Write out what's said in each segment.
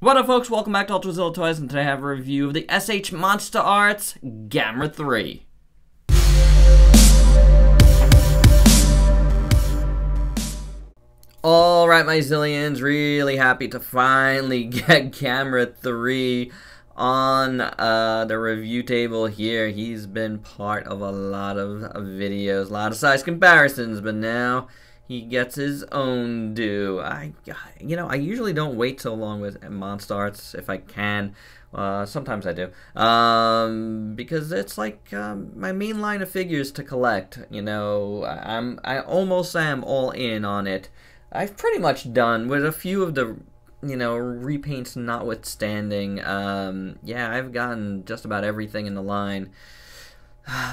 What up, folks? Welcome back to Ultrazilla Toys, and today I have a review of the SH Monsterarts Gamera 3. Alright, my zillions, really happy to finally get Gamera 3 on the review table here. He's been part of a lot of videos, a lot of size comparisons, but now he gets his own due. I usually don't wait so long with Monsterarts if I can. Sometimes I do, because it's like my main line of figures to collect. I almost am all in on it. I've pretty much done with a few of the repaints notwithstanding. Yeah, I've gotten just about everything in the line.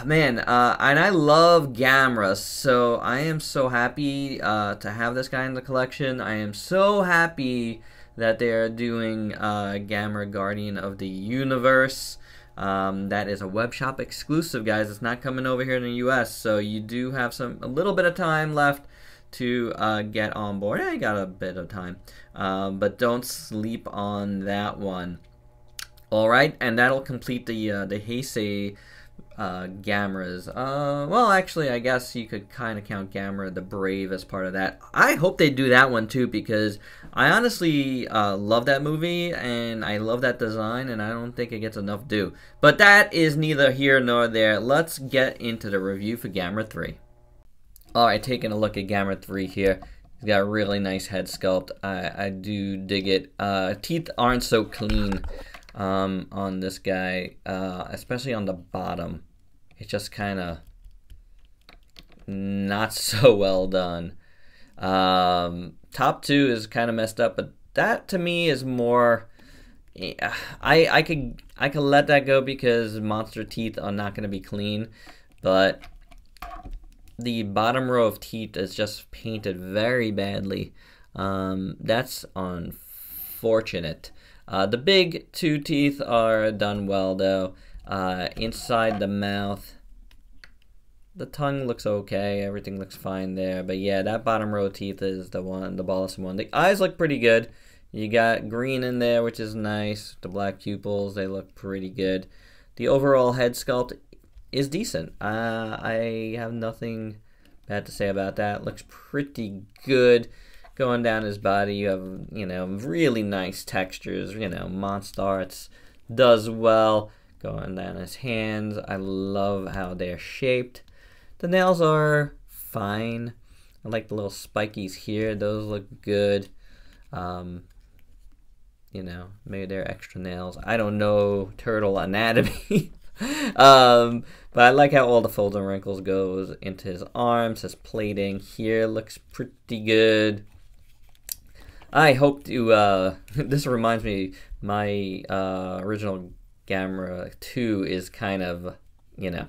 Man, and I love Gamera, so I am so happy to have this guy in the collection. I am so happy that they are doing Gamera Guardian of the Universe. That is a web shop exclusive, guys. It's not coming over here in the US, so you do have a little bit of time left to get on board. Yeah, you got a bit of time, but don't sleep on that one. All right, and that'll complete the Heisei Gameras. Well, actually, I guess you could kind of count Gamera the Brave as part of that. I hope they do that one too, because I honestly love that movie and I love that design, and I don't think it gets enough due. But that is neither here nor there. Let's get into the review for Gamera 3. Alright, taking a look at Gamera 3 here. He's got a really nice head sculpt. I do dig it. Teeth aren't so clean on this guy, especially on the bottom. It's just kind of not so well done. Top two is kind of messed up, but that to me is more. I could let that go because monster teeth are not going to be clean, but the bottom row of teeth is just painted very badly. That's unfortunate. The big two teeth are done well though. Inside the mouth, the tongue looks okay, everything looks fine there, but yeah, that bottom row teeth is the bothersome one. The eyes look pretty good. You got green in there, which is nice. The black pupils, they look pretty good. The overall head sculpt is decent. I have nothing bad to say about that. Looks pretty good. Going down his body, you have, really nice textures. Monsterarts does well. Going down his hands, I love how they're shaped. The nails are fine. I like the little spikies here. Those look good. Maybe they're extra nails. I don't know turtle anatomy. But I like how all the folds and wrinkles goes into his arms. His plating here looks pretty good. I hope to, this reminds me, my original Gamera 2 is kind of, it's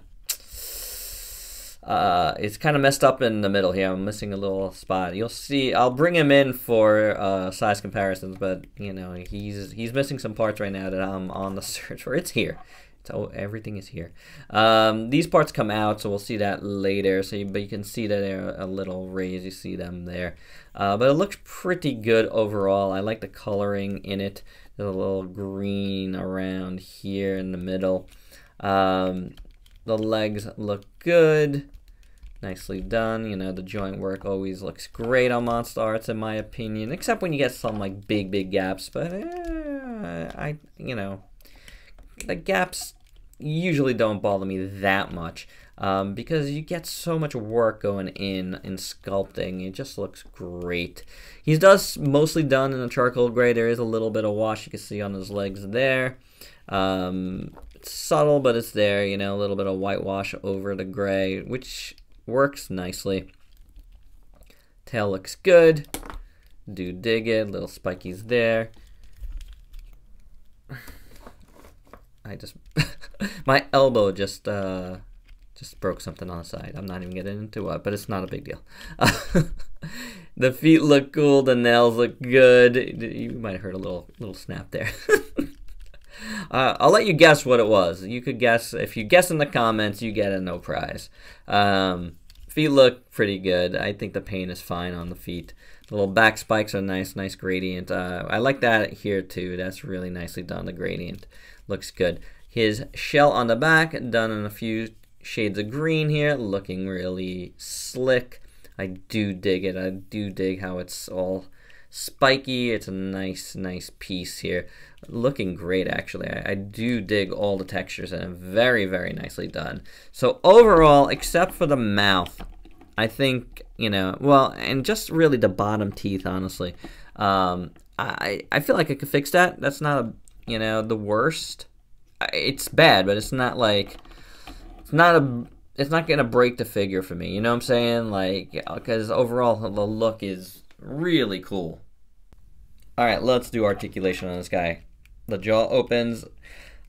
kind of messed up in the middle here. I'm missing a little spot. You'll see, I'll bring him in for size comparisons, but, he's missing some parts right now that I'm on the search for. It's here. So everything is here. These parts come out, so we'll see that later. But you can see that they're a little raised. You see them there. But it looks pretty good overall. I like the coloring in it. There's a little green around here in the middle. The legs look good. Nicely done. The joint work always looks great on Monsterarts, in my opinion. Except when you get some like big gaps. But the gaps usually don't bother me that much, because you get so much work going in sculpting. It just looks great. He does mostly done in a charcoal gray. There is a little bit of wash you can see on his legs there. It's subtle, but it's there. A little bit of whitewash over the gray, which works nicely. Tail looks good. Do dig it. Little spikies there. My elbow just broke something on the side. I'm not even getting into it, but it's not a big deal. The feet look cool. The nails look good. You might have heard a little snap there. I'll let you guess what it was. You could guess. If you guess in the comments, you get a no prize. Feet look pretty good. I think the paint is fine on the feet. The little back spikes are nice gradient. I like that here too. That's really nicely done. The gradient looks good. His shell on the back done in a few shades of green here, looking really slick. I do dig it. I do dig how it's all spiky. It's a nice piece here. Looking great, actually. I do dig all the textures and very nicely done. So overall, except for the mouth, I think, you know, well, and just really the bottom teeth, honestly. I feel like I could fix that. That's not, you know, the worst. It's bad, but it's not like, it's not gonna break the figure for me. You know what I'm saying? Like, because overall the look is really cool. All right, let's do articulation on this guy. The jaw opens.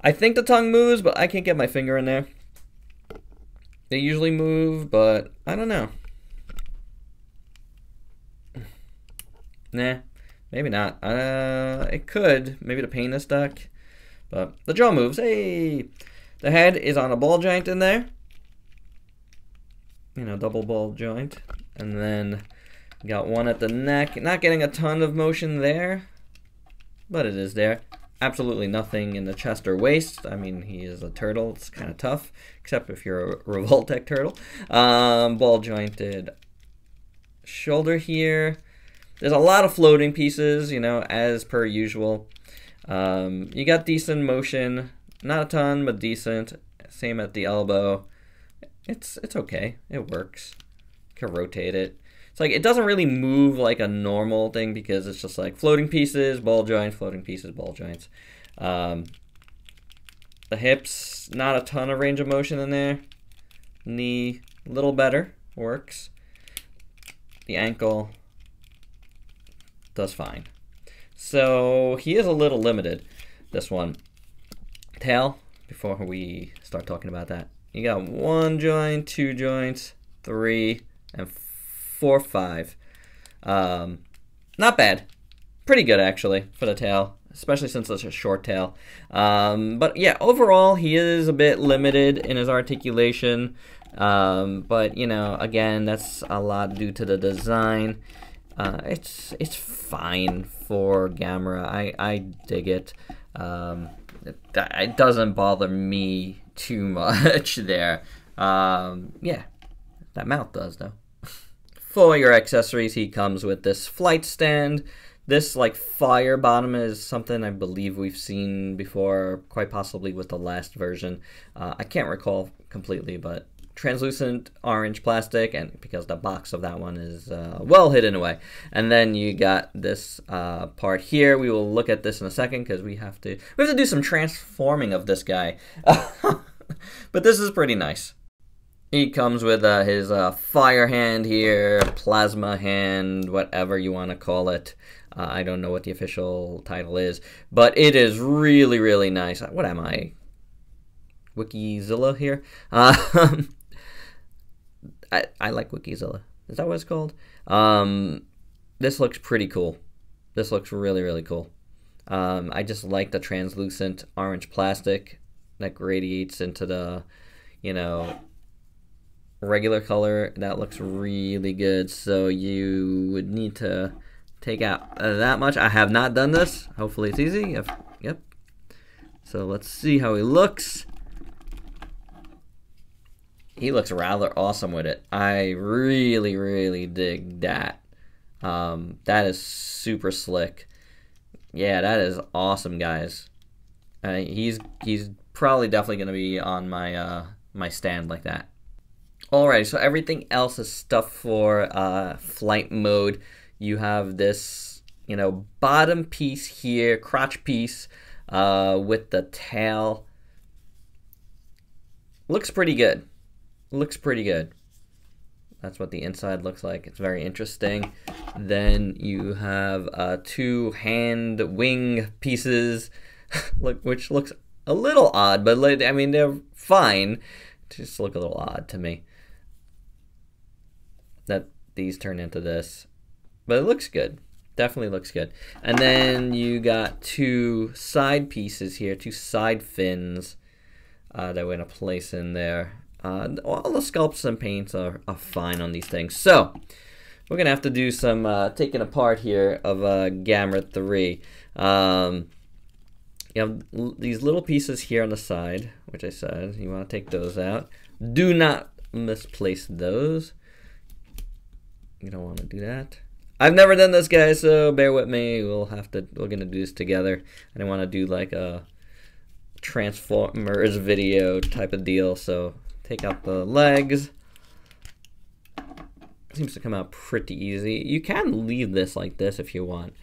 I think the tongue moves, but I can't get my finger in there. They usually move, but I don't know. Nah, maybe not. It could. Maybe the paint is stuck. But the jaw moves. Hey! The head is on a ball joint in there. You know, double ball joint. And then got one at the neck. Not getting a ton of motion there, but it is there. Absolutely nothing in the chest or waist. I mean, he is a turtle. It's kind of tough, except if you're a Revoltech turtle. Ball jointed shoulder here. There's a lot of floating pieces, you know, as per usual. You got decent motion. Not a ton, but decent. Same at the elbow. It's okay. It works. You can rotate it. It's like, it doesn't really move like a normal thing because it's just like floating pieces, ball joints, floating pieces, ball joints. The hips, not a ton of range of motion in there. Knee, a little better, works. The ankle does fine. So he is a little limited, this one. Tail, before we start talking about that. You got 1 joint, 2 joints, 3, and 4, 5. Not bad. Pretty good, actually, for the tail, especially since it's a short tail. But yeah, overall, he is a bit limited in his articulation. But, you know, again, that's a lot due to the design. It's fine for Gamera. I dig it. It doesn't bother me too much there. Yeah, that mouth does, though. For your accessories, he comes with this flight stand. This, like, fire bottom is something I believe we've seen before, quite possibly with the last version. I can't recall completely, but translucent orange plastic, and because the box of that one is well hidden away. And then you got this part here. We will look at this in a second because we have to do some transforming of this guy. But this is pretty nice. He comes with his fire hand here, plasma hand, whatever you want to call it. I don't know what the official title is, but it is really nice. What am I? Wikizilla here? I like Wikizilla. Is that what it's called? This looks pretty cool. This looks really cool. I just like the translucent orange plastic that radiates into the, you know, regular color. That looks really good. So you would need to take out that much. I have not done this. Hopefully it's easy. Yep. So let's see how he looks. He looks rather awesome with it. I really dig that. That is super slick. Yeah, that is awesome, guys. He's probably definitely gonna be on my my stand like that. Alright, so everything else is stuff for flight mode. You have this, you know, bottom piece here, crotch piece with the tail. Looks pretty good. Looks pretty good. That's what the inside looks like. It's very interesting. Then you have 2 hand wing pieces, which looks a little odd, but I mean, they're fine. Just look a little odd to me that these turn into this, but it looks good. Definitely looks good. And then you got 2 side pieces here, 2 side fins that we're gonna place in there. All the sculpts and paints are fine on these things. So we're gonna have to do some taking apart here of Gamera 3. You have these little pieces here on the side, which I said you want to take those out. Do not misplace those. You don't want to do that. I've never done this, guys, so bear with me. We're gonna do this together. I don't want to do like a Transformers video type of deal, so take out the legs. Seems to come out pretty easy. You can leave this like this if you want,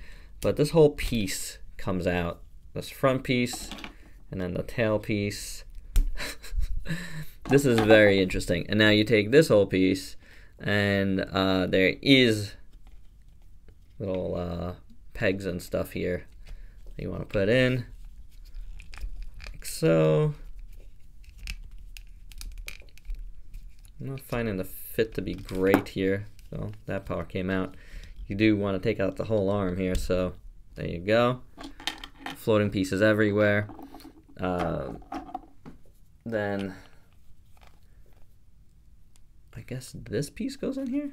but this whole piece comes out. This front piece, and then the tail piece. This is very interesting. And now you take this whole piece, and there is little pegs and stuff here that you want to put in, like so. I'm not finding the fit to be great here, so that part came out. You do want to take out the whole arm here, so there you go. Floating pieces everywhere. Then I guess this piece goes in here.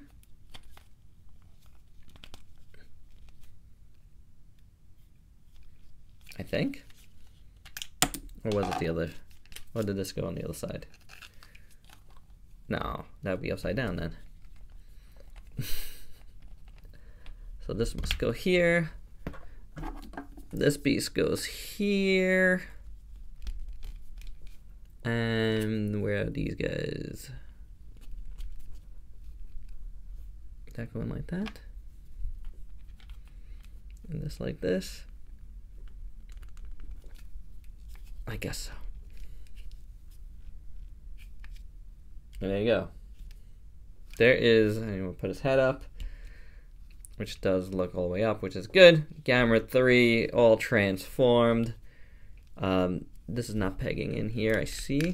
I think. Or was it the other? Or did this go on the other side? No, that would be upside down then. So this must go here. This piece goes here. And where are these guys? That going like that. And this like this. I guess so. And there you go. There is, and we'll put his head up, which does look all the way up, which is good. Gamera 3, all transformed. This is not pegging in here, I see.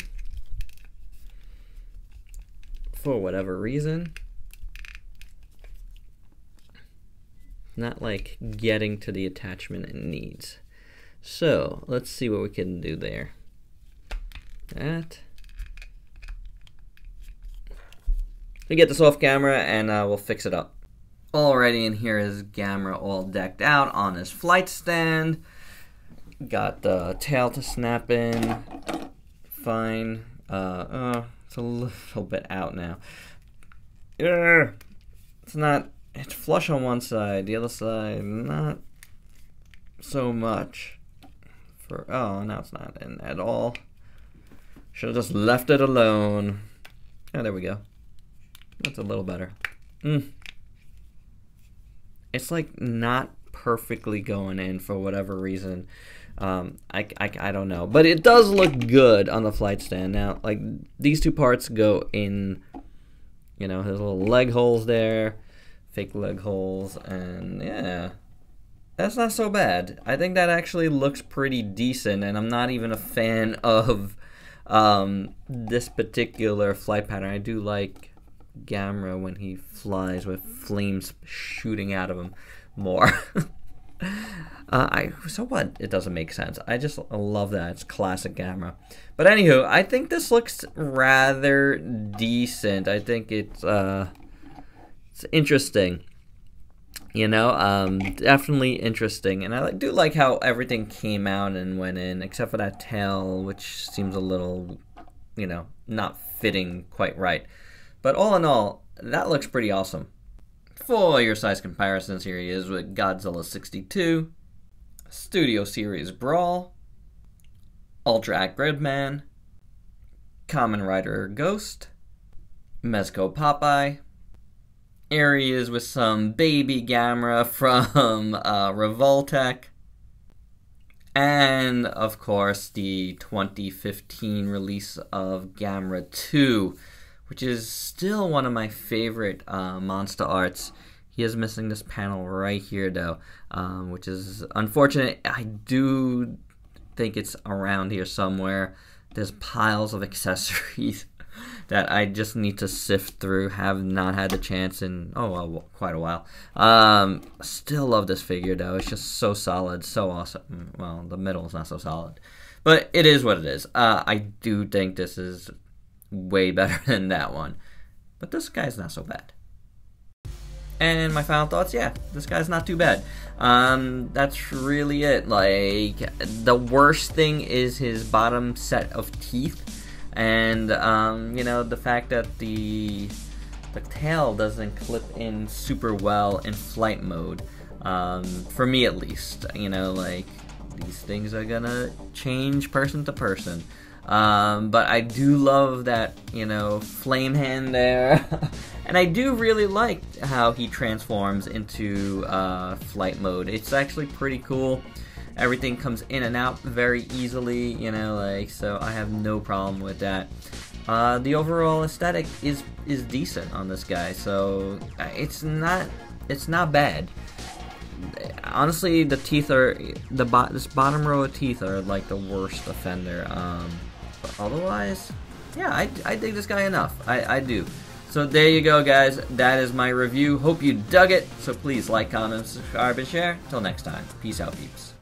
For whatever reason. Not like getting to the attachment it needs. So, let's see what we can do there. That. We get this off camera and we'll fix it up. Alrighty, and here is Gamera all decked out on his flight stand. Got the tail to snap in. Fine. It's a little bit out now. It's not, it's flush on one side, the other side not so much. Oh, now it's not in at all. Should have just left it alone. Oh, there we go. That's a little better. It's like not perfectly going in for whatever reason. I don't know, but it does look good on the flight stand. Now, like these two parts go in, you know, his little leg holes there, fake leg holes, and yeah, that's not so bad. I think that actually looks pretty decent, and I'm not even a fan of this particular flight pattern. I do like Gamera when he flies with flames shooting out of him more. So what? It doesn't make sense. I just love that. It's classic Gamera. But anywho, I think this looks rather decent. I think it's interesting. You know, definitely interesting. And I do like how everything came out and went in, except for that tail, which seems a little, you know, not fitting quite right. But all in all, that looks pretty awesome. For your size comparisons, here he is with Godzilla 62, Studio Series Brawl, Ultra Gridman, Kamen Rider Ghost, Mezco Popeye. Here he is with some baby Gamera from Revoltech, and of course the 2015 release of Gamera 2, which is still one of my favorite Monsterarts. He is missing this panel right here though, which is unfortunate. I do think it's around here somewhere. There's piles of accessories that I just need to sift through. Have not had the chance in, oh well, quite a while. Still love this figure though. It's just so solid, so awesome. Well, the middle is not so solid, but it is what it is. I do think this is way better than that one, but this guy's not so bad. And my final thoughts, yeah, this guy's not too bad. That's really it. Like, the worst thing is his bottom set of teeth, and you know, the fact that the tail doesn't clip in super well in flight mode. For me at least, you know, like, these things are gonna change person to person. But I do love that, you know, flame hand there. And I do really like how he transforms into flight mode. It's actually pretty cool. Everything comes in and out very easily, you know, like, so I have no problem with that. The overall aesthetic is decent on this guy, so it's not bad. Honestly, the teeth are this bottom row of teeth are like the worst offender. But otherwise, yeah, I dig this guy enough. I do. So there you go, guys. That is my review. Hope you dug it. So please like, comment, subscribe, and share. Till next time. Peace out, peeps.